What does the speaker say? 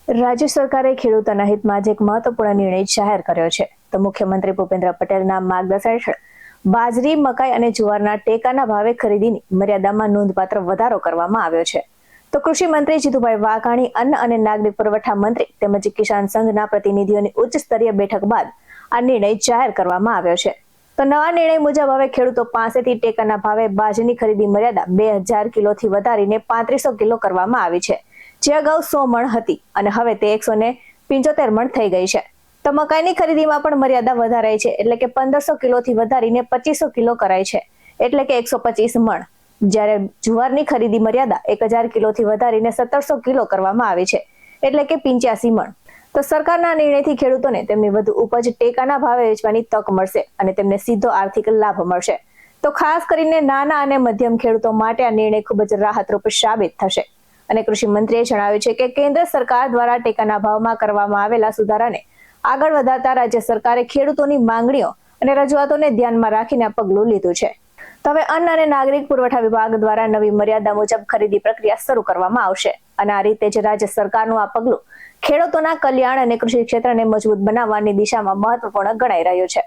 રાજ્ય સરકારે ખેડૂતોના હિતમાં એક મહત્વપૂર્ણ નિર્ણય જાહેર કર્યો છે. તો મુખ્યમંત્રી ભૂપેન્દ્ર પટેલના માર્ગદર્શન હેઠળ બાજરી, મકાઈ અને જુવારના ટેકાના ભાવે ખરીદીની મર્યાદામાં નોંધપાત્ર વધારો કરવામાં આવ્યો છે. તો કૃષિ મંત્રી જીતુભાઈ વાઘાણી, અન્ન અને નાગરિક પુરવઠા મંત્રી તેમજ કિસાન સંઘના પ્રતિનિધિઓની ઉચ્ચ સ્તરીય બેઠક બાદ આ નિર્ણય જાહેર કરવામાં આવ્યો છે. તો નવા નિર્ણય મુજબ હવે ખેડૂતો પાસેથી ટેકાના ભાવે બાજરીની ખરીદી મર્યાદા 2000 કિલોથી વધારીને 3500 કિલો કરવામાં આવી છે, જે અગાઉ 100 મણ હતી અને હવે તે 175 મણ થઈ ગઈ છે. તો મકાઈની ખરીદીમાં પણ મર્યાદા વધારાઈ છે, એટલે કે 1500 કિલોથી વધારીને 2500 કિલો કરાઈ છે, એટલે કે 125 મણ. જ્યારે જુવારની ખરીદી મર્યાદા 1000 કિલોથી વધારીને 1700 કિલો કરવામાં આવી છે, એટલે કે 85 મણ. તો સરકારના નિર્ણયથી ખેડૂતોને તેમની વધુ ઉપજ ટેકાના ભાવે વેચવાની તક મળશે અને તેમને સીધો આર્થિક લાભ મળશે. તો ખાસ કરીને નાના અને મધ્યમ ખેડૂતો માટે આ નિર્ણય ખૂબ જ રાહતરૂપ સાબિત થશે. અને કૃષિ મંત્રીએ જણાવ્યું છે કે કેન્દ્ર સરકાર દ્વારા ટેકાના ભાવમાં કરવામાં આવેલા સુધારાને આગળ વધારતા રાજ્ય સરકારે ખેડૂતોની માંગણીઓ અને રજૂઆતોને ધ્યાનમાં રાખીને આ પગલું લીધું છે. તો હવે અન્ન અને નાગરિક પુરવઠા વિભાગ દ્વારા નવી મર્યાદા મુજબ ખરીદી પ્રક્રિયા શરૂ કરવામાં આવશે અને આ રીતે જ રાજ્ય સરકારનું આ પગલું ખેડૂતોના કલ્યાણ અને કૃષિ ક્ષેત્રને મજબૂત બનાવવાની દિશામાં મહત્વપૂર્ણ ગણાઈ રહ્યું છે.